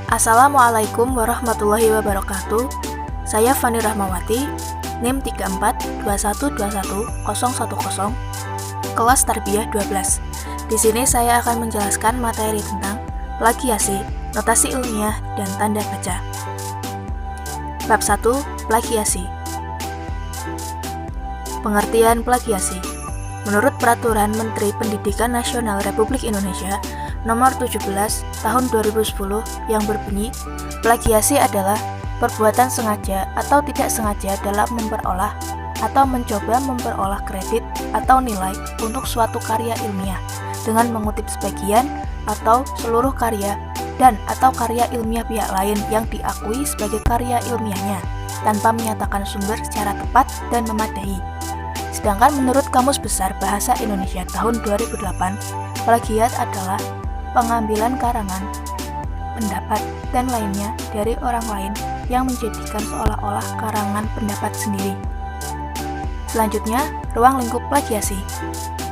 Assalamualaikum warahmatullahi wabarakatuh. Saya Fani Rahmawati, NIM 3421211010, kelas Tarbiyah 12. Di sini saya akan menjelaskan materi tentang plagiasi, notasi ilmiah, dan tanda baca. Bab 1. Plagiasi. Pengertian plagiasi. Menurut Peraturan Menteri Pendidikan Nasional Republik Indonesia Nomor 17 Tahun 2010 yang berbunyi, plagiasi adalah perbuatan sengaja atau tidak sengaja dalam memperolah atau mencoba memperoleh kredit atau nilai untuk suatu karya ilmiah dengan mengutip sebagian atau seluruh karya dan atau karya ilmiah pihak lain yang diakui sebagai karya ilmiahnya tanpa menyatakan sumber secara tepat dan memadai. Sedangkan menurut Kamus Besar Bahasa Indonesia tahun 2008, plagiat adalah pengambilan karangan, pendapat, dan lainnya dari orang lain yang menjadikan seolah-olah karangan pendapat sendiri. Selanjutnya, ruang lingkup plagiasi.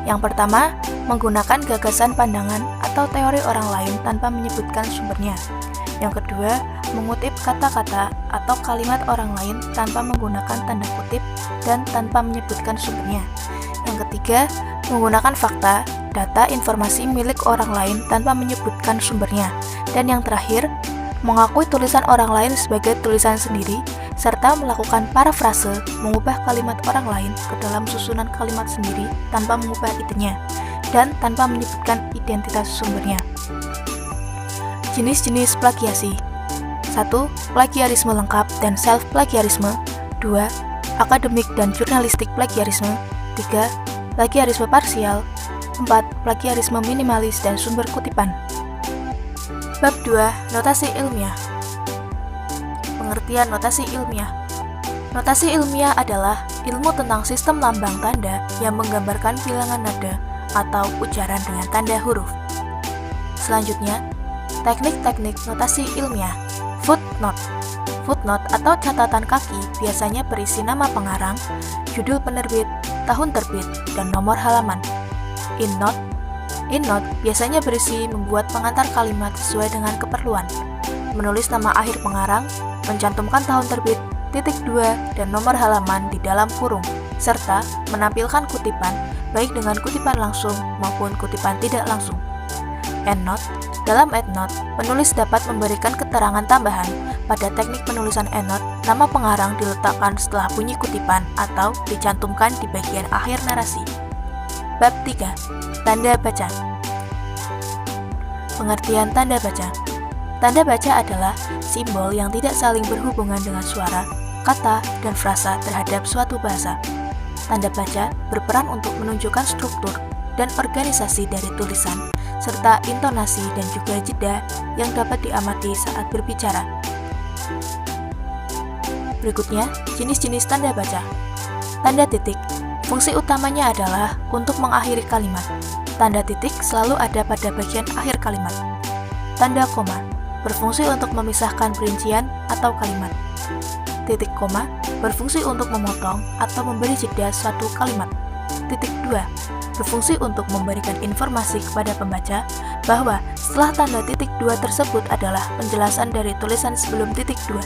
Yang pertama, menggunakan gagasan, pandangan, atau teori orang lain tanpa menyebutkan sumbernya. Yang kedua, mengutip kata-kata atau kalimat orang lain tanpa menggunakan tanda kutip dan tanpa menyebutkan sumbernya. Yang ketiga, menggunakan fakta, data, informasi milik orang lain tanpa menyebutkan sumbernya. Dan yang terakhir, mengakui tulisan orang lain sebagai tulisan sendiri, serta melakukan parafrase, mengubah kalimat orang lain ke dalam susunan kalimat sendiri tanpa mengubah idenya, dan tanpa menyebutkan identitas sumbernya. Jenis-jenis plagiasi. 1. Plagiarisme lengkap dan self-plagiarisme. 2. Akademik dan jurnalistik plagiarisme. 3. Plagiarisme parsial. 4. Plagiarisme minimalis dan sumber kutipan. Bab 2. Notasi ilmiah. Pengertian notasi ilmiah. Notasi ilmiah adalah ilmu tentang sistem lambang tanda yang menggambarkan bilangan nada atau ujaran dengan tanda huruf. Selanjutnya, teknik-teknik notasi ilmiah. Footnote. Footnote atau catatan kaki biasanya berisi nama pengarang, judul penerbit, tahun terbit, dan nomor halaman. Innote. Innote biasanya berisi membuat pengantar kalimat sesuai dengan keperluan, menulis nama akhir pengarang, mencantumkan tahun terbit, titik 2, dan nomor halaman di dalam kurung, serta menampilkan kutipan, baik dengan kutipan langsung maupun kutipan tidak langsung. Endnote. Dalam endnote, penulis dapat memberikan keterangan tambahan. Pada teknik penulisan endnote, nama pengarang diletakkan setelah bunyi kutipan atau dicantumkan di bagian akhir narasi. Bab 3. Tanda baca. Pengertian tanda baca. Tanda baca adalah simbol yang tidak saling berhubungan dengan suara, kata, dan frasa terhadap suatu bahasa. Tanda baca berperan untuk menunjukkan struktur dan organisasi dari tulisan, serta intonasi dan juga jeda yang dapat diamati saat berbicara. Berikutnya, jenis-jenis tanda baca. Tanda titik. Fungsi utamanya adalah untuk mengakhiri kalimat. Tanda titik selalu ada pada bagian akhir kalimat. Tanda koma. Berfungsi untuk memisahkan perincian atau kalimat. Titik koma berfungsi untuk memotong atau memberi jeda suatu kalimat. Titik 2 berfungsi untuk memberikan informasi kepada pembaca bahwa setelah tanda titik 2 tersebut adalah penjelasan dari tulisan sebelum titik 2.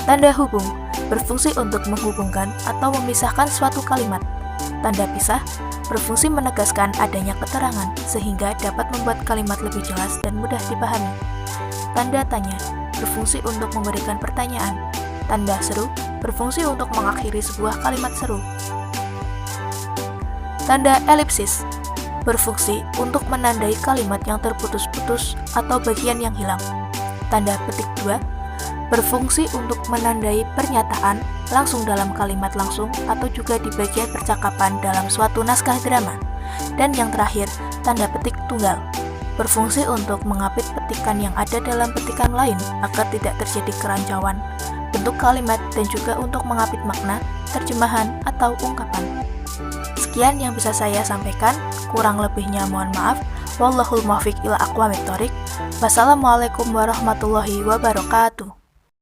Tanda hubung berfungsi untuk menghubungkan atau memisahkan suatu kalimat. Tanda pisah berfungsi menegaskan adanya keterangan sehingga dapat membuat kalimat lebih jelas dan mudah dipahami. Tanda tanya berfungsi untuk memberikan pertanyaan. Tanda seru berfungsi untuk mengakhiri sebuah kalimat seru. Tanda elipsis berfungsi untuk menandai kalimat yang terputus-putus atau bagian yang hilang. Tanda petik 2 berfungsi untuk menandai pernyataan langsung dalam kalimat langsung atau juga di bagian percakapan dalam suatu naskah drama. Dan yang terakhir, tanda petik tunggal berfungsi untuk mengapit petikan yang ada dalam petikan lain agar tidak terjadi kerancauan bentuk kalimat dan juga untuk mengapit makna, terjemahan, atau ungkapan. Sekian yang bisa saya sampaikan, kurang lebihnya mohon maaf. Wallahul muwaffiq ila aqwamit thoriq. Wassalamualaikum warahmatullahi wabarakatuh.